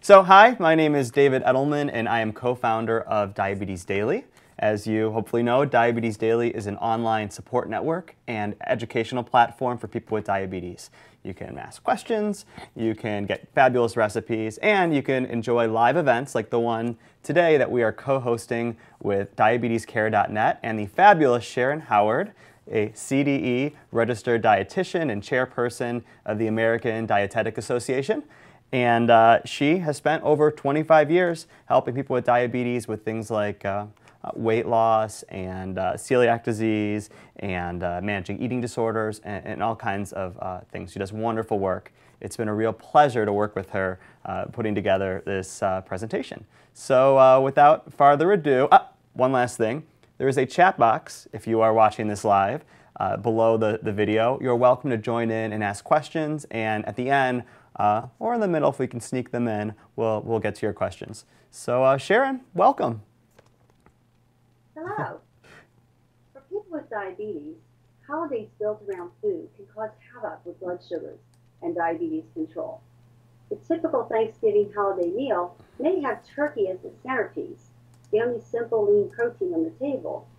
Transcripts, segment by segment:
So hi, my name is David Edelman and I am co-founder of Diabetes Daily. As you hopefully know, Diabetes Daily is an online support network and educational platform for people with diabetes. You can ask questions, you can get fabulous recipes, and you can enjoy live events like the one today that we are co-hosting with diabetescare.net and the fabulous Sharon Howard, a CDE registered dietitian and chairperson of the American Dietetic Association. And she has spent over 25 years helping people with diabetes with things like weight loss and celiac disease and managing eating disorders and all kinds of things. She does wonderful work. It's been a real pleasure to work with her putting together this presentation. So without farther ado, one last thing. There is a chat box if you are watching this live below the video. You're welcome to join in and ask questions, and at the end, or in the middle if we can sneak them in, we'll get to your questions. So Sharon, welcome. Hello. For people with diabetes, holidays built around food can cause havoc with blood sugars and diabetes control. The typical Thanksgiving holiday meal may have turkey as the centerpiece, the only simple lean protein on the table,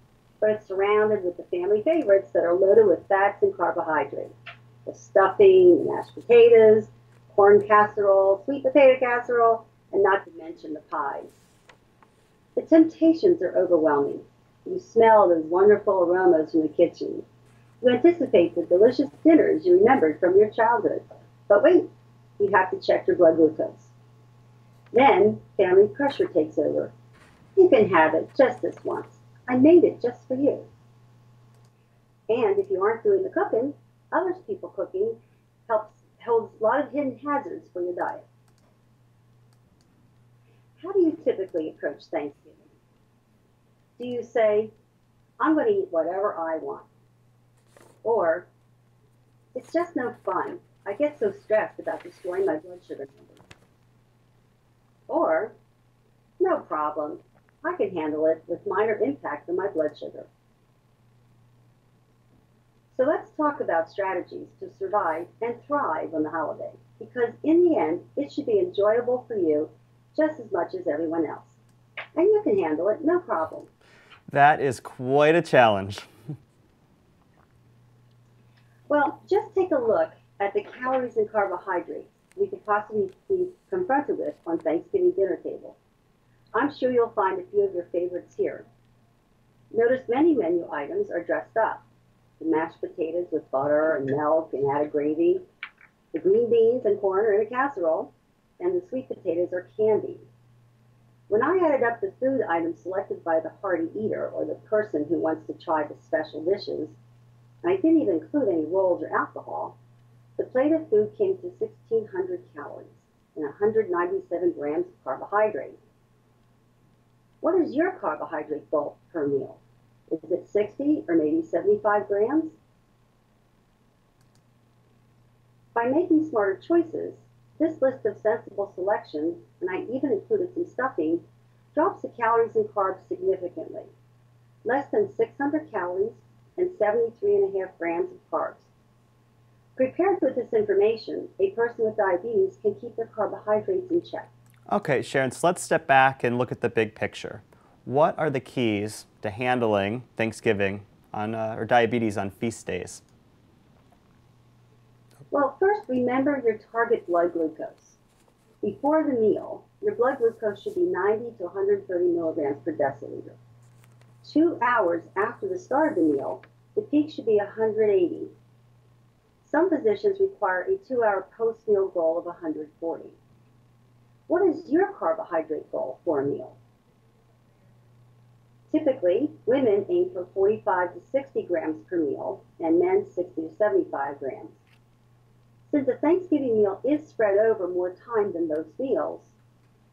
but it's surrounded with the family favorites that are loaded with fats and carbohydrates. The stuffing, the mashed potatoes, corn casserole, sweet potato casserole, and not to mention the pies. The temptations are overwhelming. You smell those wonderful aromas from the kitchen. You anticipate the delicious dinners you remembered from your childhood. But wait, you have to check your blood glucose. Then family pressure takes over. You can have it just this once. I made it just for you. And if you aren't doing the cooking, other people cooking holds a lot of hidden hazards for your diet. How do you typically approach Thanksgiving? Do you say, I'm going to eat whatever I want? Or, it's just no fun. I get so stressed about destroying my blood sugar numbers. Or, no problem. I can handle it with minor impact on my blood sugar. So let's talk about strategies to survive and thrive on the holiday, because in the end, it should be enjoyable for you just as much as everyone else. And you can handle it, no problem. That is quite a challenge. Well, just take a look at the calories and carbohydrates we could possibly be confronted with on Thanksgiving dinner table. I'm sure you'll find a few of your favorites here. Notice many menu items are dressed up. The mashed potatoes with butter and milk and added gravy. The green beans and corn are in a casserole, and the sweet potatoes are candied. When I added up the food items selected by the hearty eater or the person who wants to try the special dishes, and I didn't even include any rolls or alcohol, the plate of food came to 1,600 calories and 197 grams of carbohydrate. What is your carbohydrate goal per meal? Is it 60 or maybe 75 grams? By making smarter choices, this list of sensible selections, and I even included some stuffing, drops the calories and carbs significantly. Less than 600 calories and 73.5 grams of carbs. Prepared with this information, a person with diabetes can keep their carbohydrates in check. Okay, Sharon, so let's step back and look at the big picture. What are the keys to handling Thanksgiving or diabetes on feast days? Well, first, remember your target blood glucose. Before the meal, your blood glucose should be 90 to 130 milligrams per deciliter. 2 hours after the start of the meal, the peak should be 180. Some physicians require a 2-hour post-meal goal of 140. What is your carbohydrate goal for a meal? Typically, women aim for 45 to 60 grams per meal, and men 60 to 75 grams. Since a Thanksgiving meal is spread over more time than most meals,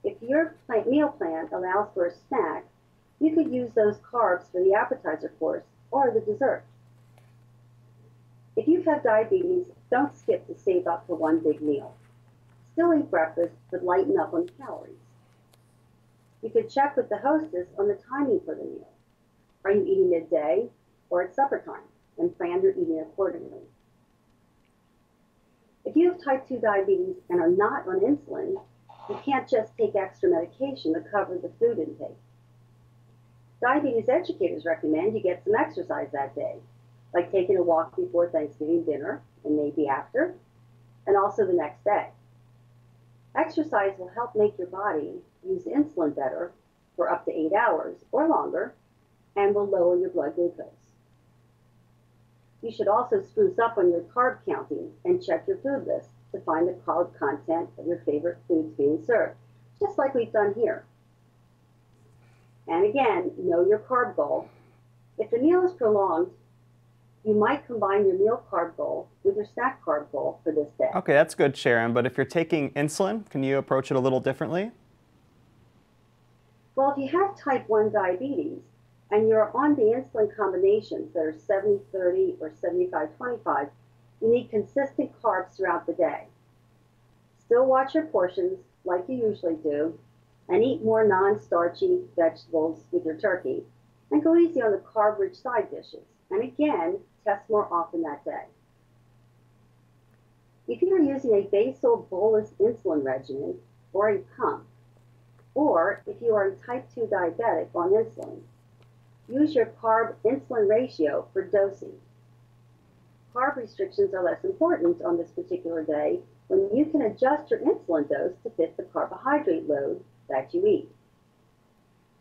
if your meal plan allows for a snack, you could use those carbs for the appetizer course or the dessert. If you have diabetes, don't skip to save up for one big meal. Still eat breakfast, but lighten up on calories. You could check with the hostess on the timing for the meal. Are you eating midday or at supper time? And plan your eating accordingly. If you have type 2 diabetes and are not on insulin, You can't just take extra medication to cover the food intake. Diabetes educators recommend you get some exercise that day, like taking a walk before Thanksgiving dinner and maybe after, and also the next day. Exercise will help make your body use insulin better for up to 8 hours or longer and will lower your blood glucose. You should also spruce up on your carb counting and check your food list to find the carb content of your favorite foods being served, just like we've done here. And again, know your carb goal. If the meal is prolonged, you might combine your meal carb goal with your snack carb goal for this day. Okay, that's good, Sharon, but if you're taking insulin, can you approach it a little differently? Well, if you have type 1 diabetes and you're on the insulin combinations that are 70-30 or 75-25, you need consistent carbs throughout the day. Still watch your portions like you usually do, and eat more non-starchy vegetables with your turkey, and go easy on the carb-rich side dishes. And again, test more often that day. If you are using a basal bolus insulin regimen or a pump, or if you are a type 2 diabetic on insulin, use your carb-insulin ratio for dosing. Carb restrictions are less important on this particular day when you can adjust your insulin dose to fit the carbohydrate load that you eat.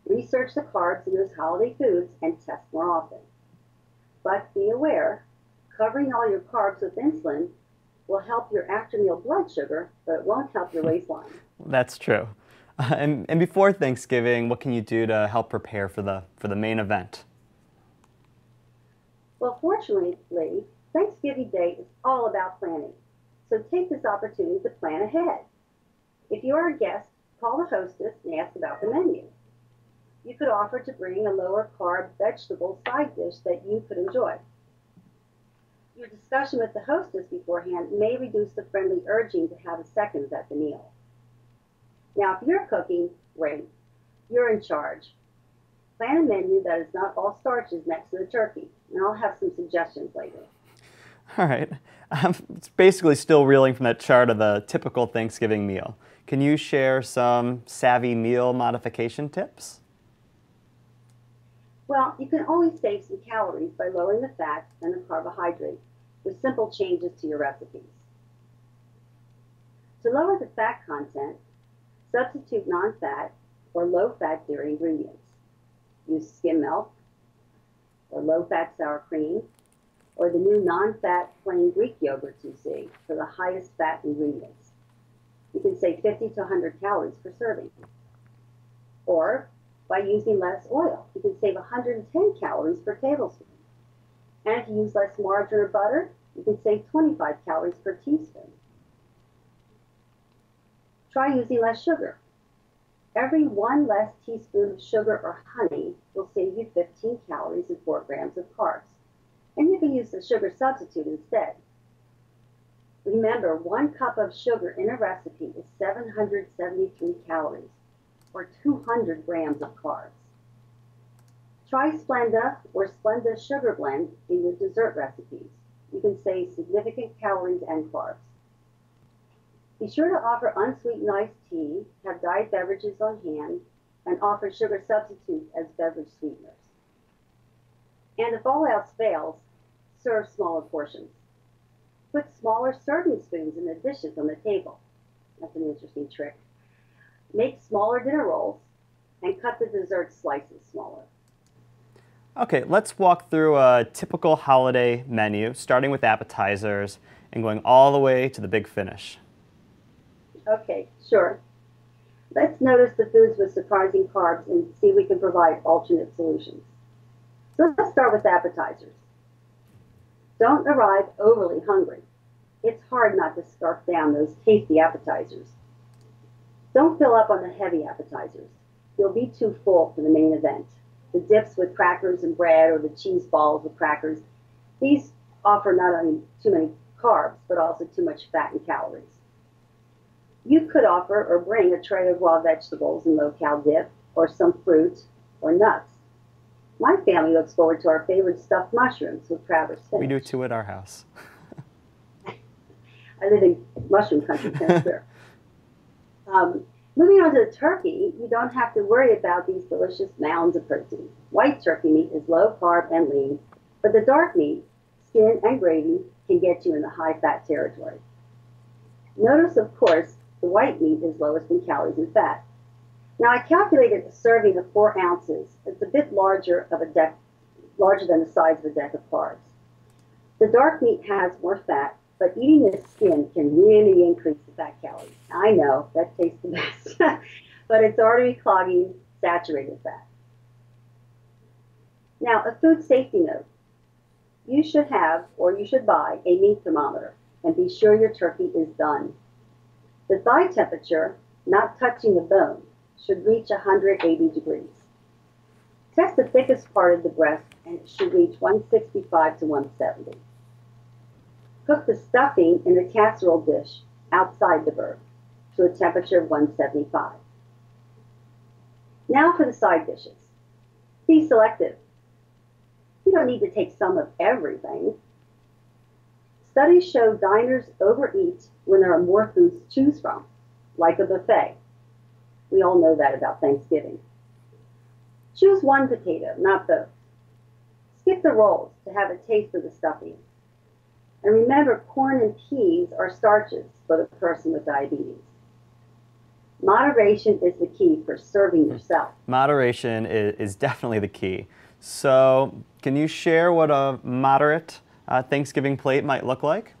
Research the carbs in those holiday foods and test more often. But be aware, covering all your carbs with insulin will help your after-meal blood sugar, but it won't help your waistline. That's true. And before Thanksgiving, what can you do to help prepare for the main event? Well, fortunately, Thanksgiving Day is all about planning. So take this opportunity to plan ahead. If you are a guest, call the hostess and ask about the menu. You could offer to bring a lower carb vegetable side dish that you could enjoy. Your discussion with the hostess beforehand may reduce the friendly urging to have a seconds at the meal. Now, if you're cooking, great. You're in charge. Plan a menu that is not all starches next to the turkey, and I'll have some suggestions later. All right. It's basically still reeling from that chart of the typical Thanksgiving meal. Can you share some savvy meal modification tips? Well, you can always save some calories by lowering the fat and the carbohydrate with simple changes to your recipes. To lower the fat content, substitute non-fat or low-fat dairy ingredients. Use skim milk or low-fat sour cream or the new non-fat plain Greek yogurt you see for the highest fat ingredients. You can save 50 to 100 calories per serving. Or by using less oil, you can save 110 calories per tablespoon. And if you use less margarine or butter, you can save 25 calories per teaspoon. Try using less sugar. Every 1 less teaspoon of sugar or honey will save you 15 calories and 4 grams of carbs. And you can use the sugar substitute instead. Remember, 1 cup of sugar in a recipe is 773 calories, or 200 grams of carbs. Try Splenda or Splenda sugar blend in your dessert recipes. You can save significant calories and carbs. Be sure to offer unsweetened iced tea, have diet beverages on hand, and offer sugar substitutes as beverage sweeteners. And if all else fails, serve smaller portions. Put smaller serving spoons in the dishes on the table. That's an interesting trick. Make smaller dinner rolls and cut the dessert slices smaller. Okay, let's walk through a typical holiday menu, starting with appetizers and going all the way to the big finish. Okay, sure. Let's notice the foods with surprising carbs and see if we can provide alternate solutions. So let's start with appetizers. Don't arrive overly hungry. It's hard not to scarf down those tasty appetizers. Don't fill up on the heavy appetizers. You'll be too full for the main event. The dips with crackers and bread or the cheese balls with crackers, these offer not only too many carbs, but also too much fat and calories. You could offer or bring a tray of raw vegetables and low-cal dip, or some fruit or nuts. My family looks forward to our favorite stuffed mushrooms with crab or spinach. We do too at our house. I live in mushroom country, Times Square. Moving on to the turkey, you don't have to worry about these delicious mounds of protein. White turkey meat is low carb and lean, but the dark meat, skin and gravy, can get you in the high fat territory. Notice, of course, the white meat is lowest in calories and fat. Now, I calculated a serving of 4 ounces. It's a bit larger than the size of a deck of cards. The dark meat has more fat, but eating the skin can really increase the fat calories. I know, that tastes the best, but it's artery clogging, saturated fat. Now, a food safety note. You should have, or you should buy, a meat thermometer, and be sure your turkey is done. The thigh temperature, not touching the bone, should reach 180 degrees. Test the thickest part of the breast, and it should reach 165 to 170. Cook the stuffing in a casserole dish outside the bird to a temperature of 175. Now for the side dishes. Be selective. You don't need to take some of everything. Studies show diners overeat when there are more foods to choose from, like a buffet. We all know that about Thanksgiving. Choose one potato, not both. Skip the rolls to have a taste of the stuffing. And remember, corn and peas are starches for the person with diabetes. Moderation is the key for serving yourself. Moderation is definitely the key. So, can you share what a moderate Thanksgiving plate might look like?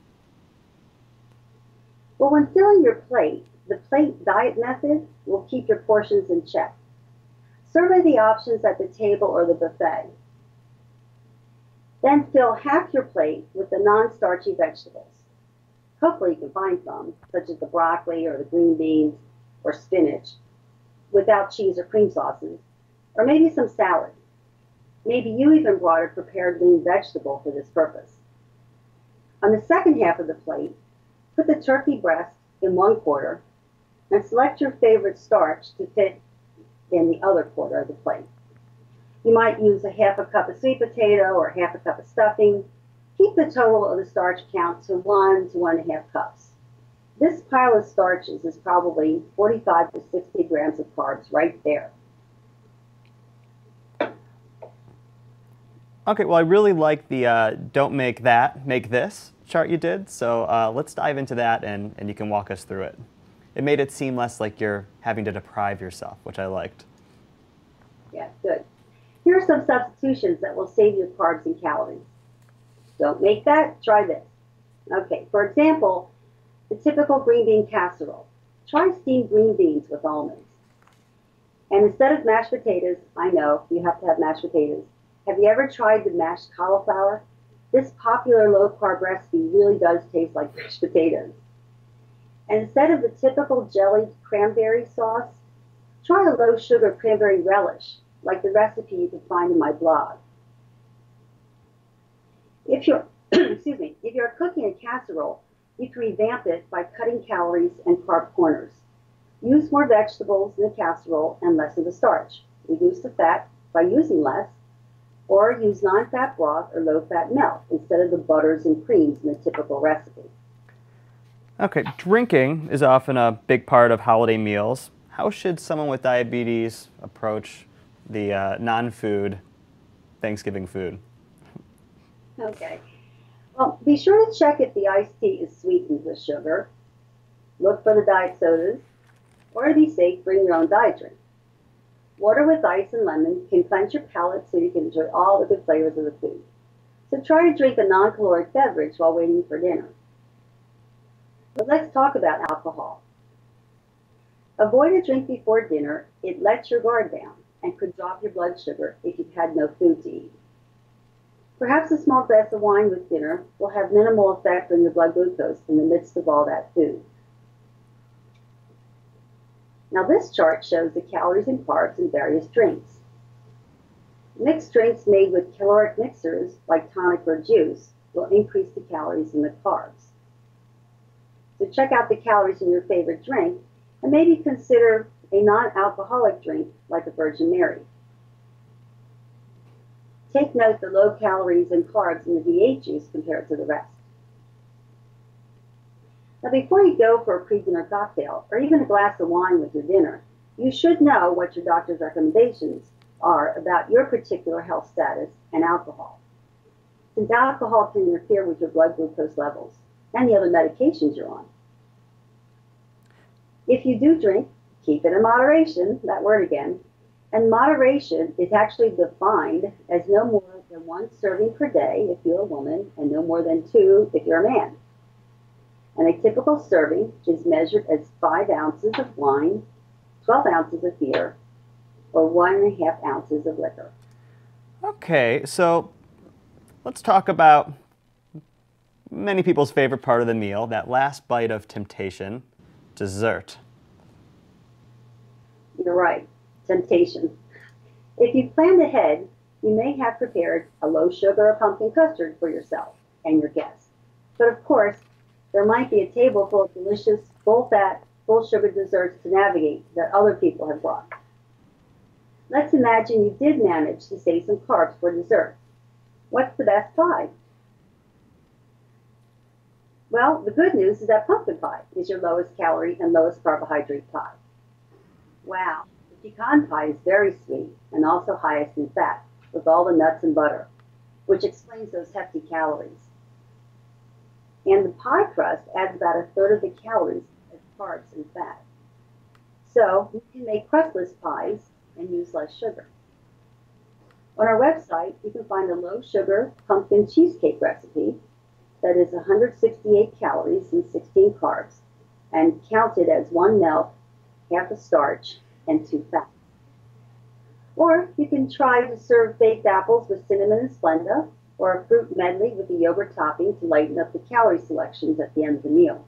Well, when filling your plate, the plate diet method will keep your portions in check. Survey the options at the table or the buffet. Then fill half your plate with the non-starchy vegetables. Hopefully you can find some, such as the broccoli or the green beans or spinach, without cheese or cream sauces, or maybe some salad. Maybe you even brought a prepared lean vegetable for this purpose. On the second half of the plate, put the turkey breast in one quarter and select your favorite starch to fit in the other quarter of the plate. You might use a half a cup of sweet potato or half a cup of stuffing. Keep the total of the starch count to 1 to 1.5 cups. This pile of starches is probably 45 to 60 grams of carbs right there. Okay, well, I really like the don't make that, make this chart you did. So let's dive into that and you can walk us through it. It made it seem less like you're having to deprive yourself, which I liked. Yeah, good. Here are some substitutions that will save you carbs and calories. Don't make that, try this. Okay, for example, the typical green bean casserole. Try steamed green beans with almonds. And instead of mashed potatoes, I know you have to have mashed potatoes. Have you ever tried the mashed cauliflower? This popular low-carb recipe really does taste like mashed potatoes. And instead of the typical jellied cranberry sauce, try a low-sugar cranberry relish, like the recipe you can find in my blog. If you're, if you're cooking a casserole, you can revamp it by cutting calories and carb corners. Use more vegetables in the casserole and less of the starch. Reduce the fat by using less, or use non-fat broth or low-fat milk instead of the butters and creams in the typical recipe. Okay, drinking is often a big part of holiday meals. How should someone with diabetes approach the non-food Thanksgiving food? Okay. Well, be sure to check if the iced tea is sweetened with sugar. Look for the diet sodas, or to be safe, bring your own diet drink. Water with ice and lemon can cleanse your palate so you can enjoy all the good flavors of the food. So try to drink a non-caloric beverage while waiting for dinner. But let's talk about alcohol. Avoid a drink before dinner. It lets your guard down and could drop your blood sugar if you've had no food to eat. Perhaps a small glass of wine with dinner will have minimal effect on your blood glucose in the midst of all that food. Now this chart shows the calories and carbs in various drinks. Mixed drinks made with caloric mixers, like tonic or juice, will increase the calories and the carbs. So check out the calories in your favorite drink and maybe consider a non-alcoholic drink like a Virgin Mary. Take note the low calories and carbs in the V8 juice compared to the rest. Now, before you go for a pre-dinner cocktail or even a glass of wine with your dinner, you should know what your doctor's recommendations are about your particular health status and alcohol, since alcohol can interfere with your blood glucose levels and the other medications you're on. If you do drink, keep it in moderation, that word again, and moderation is actually defined as no more than 1 serving per day if you're a woman and no more than 2 if you're a man. And a typical serving is measured as 5 ounces of wine, 12 ounces of beer, or 1.5 ounces of liquor. Okay, so let's talk about many people's favorite part of the meal, that last bite of temptation, dessert. You're right, temptation. If you planned ahead, you may have prepared a low sugar or pumpkin custard for yourself and your guests. But of course, there might be a table full of delicious, full-fat, full-sugar desserts to navigate that other people have brought. Let's imagine you did manage to save some carbs for dessert. What's the best pie? Well, the good news is that pumpkin pie is your lowest calorie and lowest carbohydrate pie. Wow, the pecan pie is very sweet and also highest in fat, with all the nuts and butter, which explains those hefty calories. And the pie crust adds about 1/3 of the calories as carbs and fat. So you can make crustless pies and use less sugar. On our website, you can find a low-sugar pumpkin cheesecake recipe that is 168 calories and 16 carbs, and counted as 1 milk, 1/2 a starch, and 2 fats. Or you can try to serve baked apples with cinnamon and Splenda, or a fruit medley with a yogurt topping to lighten up the calorie selections at the end of the meal.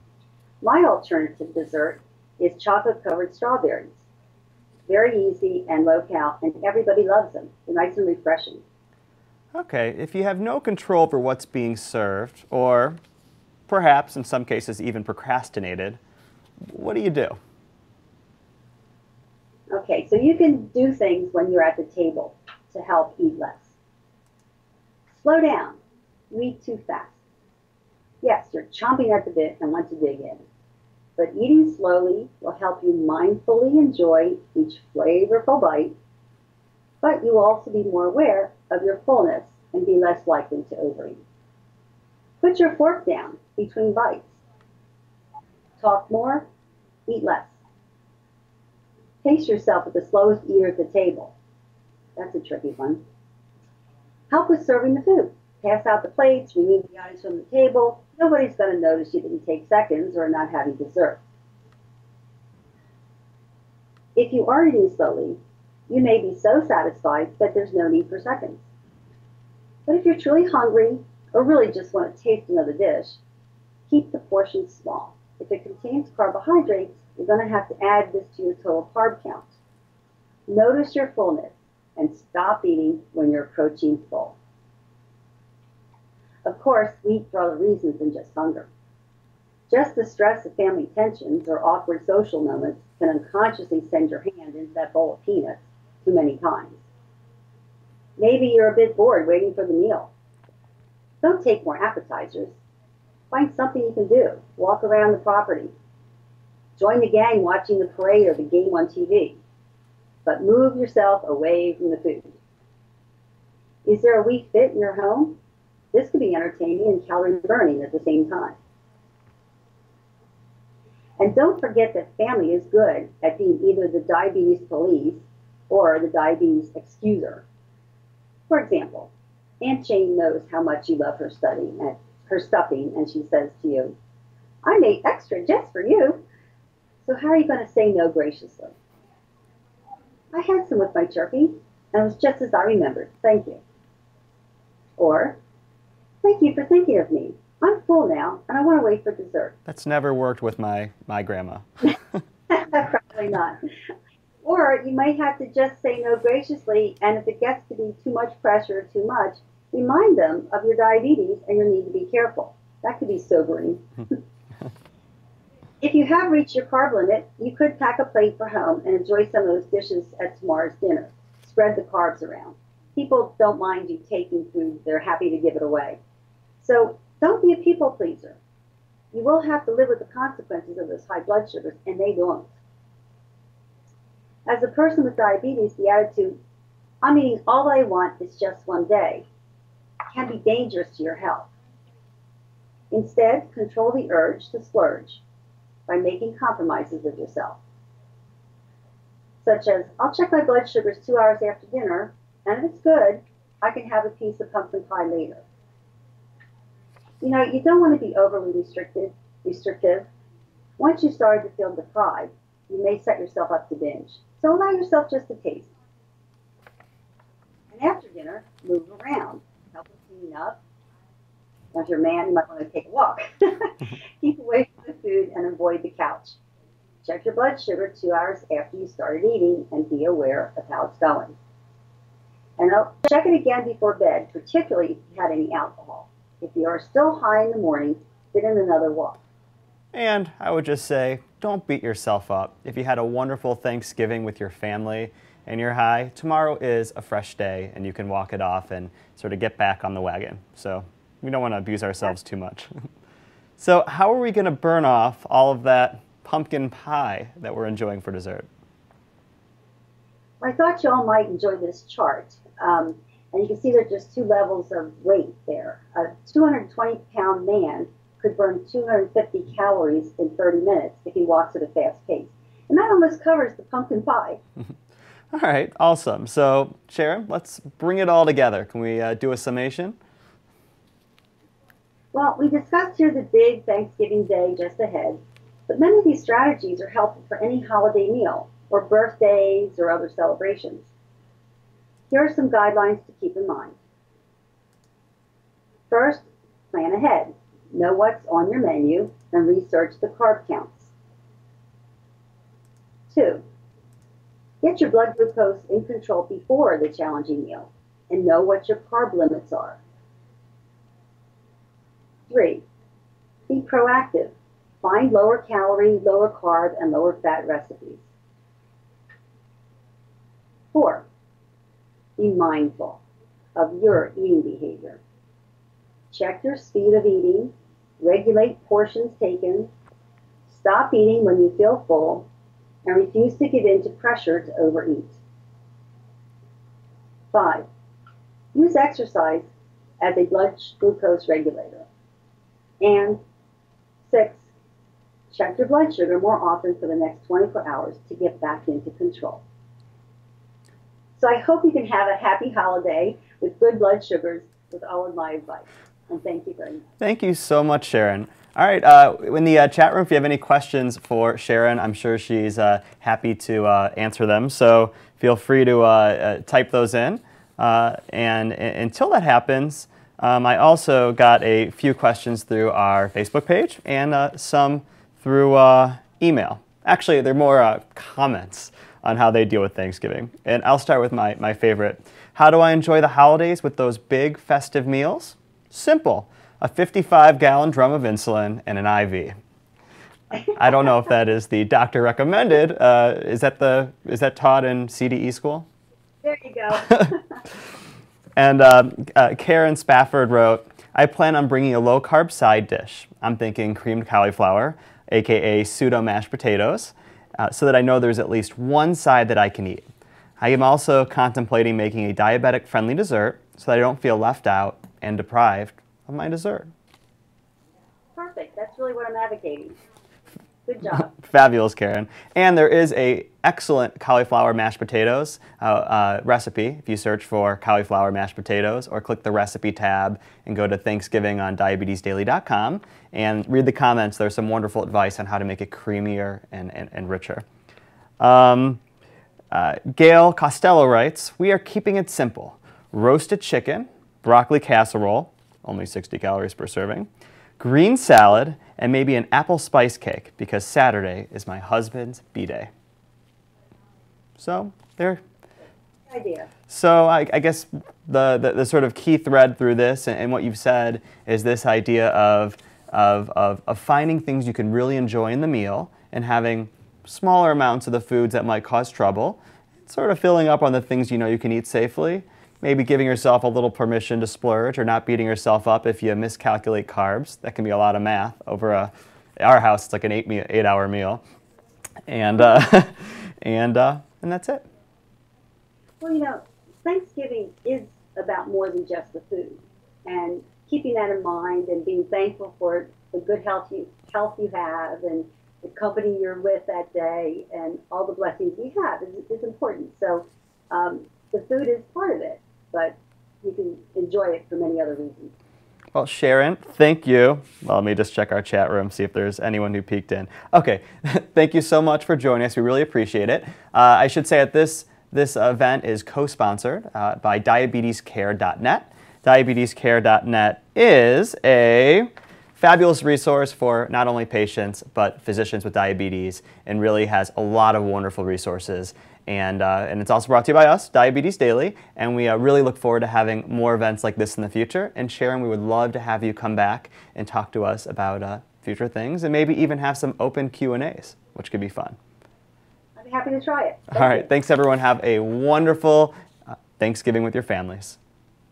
My alternative dessert is chocolate-covered strawberries. Very easy and low-cal, and everybody loves them. They're nice and refreshing. Okay, if you have no control over what's being served, or perhaps in some cases even procrastinated, what do you do? Okay, so you can do things when you're at the table to help eat less. Slow down. You eat too fast. Yes, you're chomping at the bit and want to dig in. But eating slowly will help you mindfully enjoy each flavorful bite, but you will also be more aware of your fullness and be less likely to overeat. Put your fork down between bites. Talk more, eat less. Pace yourself with the slowest eater at the table. That's a tricky one. Help with serving the food. Pass out the plates, remove the items from the table. Nobody's going to notice you didn't take seconds or are not having dessert. If you are eating slowly, you may be so satisfied that there's no need for seconds. But if you're truly hungry or really just want to taste another dish, keep the portions small. If it contains carbohydrates, you're going to have to add this to your total carb count. Notice your fullness and stop eating when you're approaching full. Of course, we eat for other reasons than just hunger. Just the stress of family tensions or awkward social moments can unconsciously send your hand into that bowl of peanuts too many times. Maybe you're a bit bored waiting for the meal. Don't take more appetizers. Find something you can do. Walk around the property. Join the gang watching the parade or the game on TV. But move yourself away from the food. Is there a Wii Fit in your home? This could be entertaining and calorie burning at the same time. And don't forget that family is good at being either the diabetes police or the diabetes excuser. For example, Aunt Jane knows how much you love her stuffing, and she says to you, "I made extra just for you." So how are you going to say no graciously? "I had some with my turkey, and it was just as I remembered. Thank you." Or, "Thank you for thinking of me. I'm full now, and I want to wait for dessert." That's never worked with my grandma. Probably not. Or you might have to just say no graciously, and if it gets to be too much pressure or too much, remind them of your diabetes and your need to be careful. That could be sobering. If you have reached your carb limit, you could pack a plate for home and enjoy some of those dishes at tomorrow's dinner. Spread the carbs around. People don't mind you taking food. They're happy to give it away. So don't be a people pleaser. you will have to live with the consequences of those high blood sugars, and they don't. As a person with diabetes, the attitude, I'm eating all I want, it's just one day, can be dangerous to your health. Instead, control the urge to splurge by making compromises with yourself, such as, I'll check my blood sugars 2 hours after dinner, and if it's good, I can have a piece of pumpkin pie later. You know, you don't want to be overly restrictive. Once you start to feel deprived, you may set yourself up to binge. So allow yourself just a taste. And after dinner, move around. Help with cleaning up. Now, if you're a man, you might want to take a walk. Keep away from the food and avoid the couch. Check your blood sugar 2 hours after you started eating and be aware of how it's going. And check it again before bed, particularly if you had any alcohol. If you are still high in the morning, get in another walk. And I would just say, don't beat yourself up. If you had a wonderful Thanksgiving with your family and you're high, tomorrow is a fresh day and you can walk it off and sort of get back on the wagon. So we don't want to abuse ourselves too much. So how are we going to burn off all of that pumpkin pie that we're enjoying for dessert? I thought you all might enjoy this chart. And you can see there's just two levels of weight there. A 220-pound man could burn 250 calories in 30 minutes if he walks at a fast pace. And that almost covers the pumpkin pie. All right, awesome. So, Sharon, let's bring it all together. Can we do a summation? Well, we discussed here the big Thanksgiving day just ahead, but many of these strategies are helpful for any holiday meal or birthdays or other celebrations. Here are some guidelines to keep in mind. First, plan ahead. Know what's on your menu and research the carb counts. 2, get your blood glucose in control before the challenging meal and know what your carb limits are. 3, be proactive. Find lower calorie, lower carb, and lower fat recipes. 4, be mindful of your eating behavior. Check your speed of eating, regulate portions taken, stop eating when you feel full, and refuse to give in to pressure to overeat. 5, use exercise as a blood glucose regulator. And 6, check your blood sugar more often for the next 24 hours to get back into control. So I hope you can have a happy holiday with good blood sugars with all of my advice. And thank you very much. Thank you so much, Sharon. All right, in the chat room, if you have any questions for Sharon, I'm sure she's happy to answer them. So feel free to type those in. And until that happens, I also got a few questions through our Facebook page and some through email. Actually, they're more comments on how they deal with Thanksgiving. And I'll start with my favorite. How do I enjoy the holidays with those big festive meals? Simple. A 55-gallon drum of insulin and an IV. I don't know if that is the doctor recommended. Is that taught in CDE school? There you go. And Karen Spafford wrote, I plan on bringing a low-carb side dish. I'm thinking creamed cauliflower, aka pseudo mashed potatoes, so that I know there's at least one side that I can eat. I am also contemplating making a diabetic-friendly dessert so that I don't feel left out and deprived of my dessert. Perfect. That's really what I'm advocating. Good job. Fabulous, Karen. And there is an excellent cauliflower mashed potatoes recipe. If you search for cauliflower mashed potatoes or click the recipe tab and go to Thanksgiving on diabetesdaily.com and read the comments, there's some wonderful advice on how to make it creamier and richer. Gail Costello writes, we are keeping it simple. Roasted chicken, broccoli casserole, only 60 calories per serving, green salad, and maybe an apple spice cake because Saturday is my husband's B-day. So there. Idea. So I guess the sort of key thread through this and what you've said is this idea of finding things you can really enjoy in the meal and having smaller amounts of the foods that might cause trouble, sort of filling up on the things you know you can eat safely. maybe giving yourself a little permission to splurge, or not beating yourself up if you miscalculate carbs. That can be a lot of math over our house. It's like an 8-hour meal, and and that's it. Well, you know, Thanksgiving is about more than just the food, and keeping that in mind and being thankful for the good health you have and the company you're with that day and all the blessings you have is important. So the food is part of it, but you can enjoy it for many other reasons. Well, Sharon, thank you. Well, let me just check our chat room, see if there's anyone who peeked in. Okay, thank you so much for joining us. We really appreciate it. I should say that this event is co-sponsored by diabetescare.net. Diabetescare.net is a fabulous resource for not only patients but physicians with diabetes, and really has a lot of wonderful resources. And it's also brought to you by us, Diabetes Daily, and we really look forward to having more events like this in the future. And Sharon, we would love to have you come back and talk to us about future things, and maybe even have some open Q&As, which could be fun. I'd be happy to try it. All right, thanks everyone. Have a wonderful Thanksgiving with your families.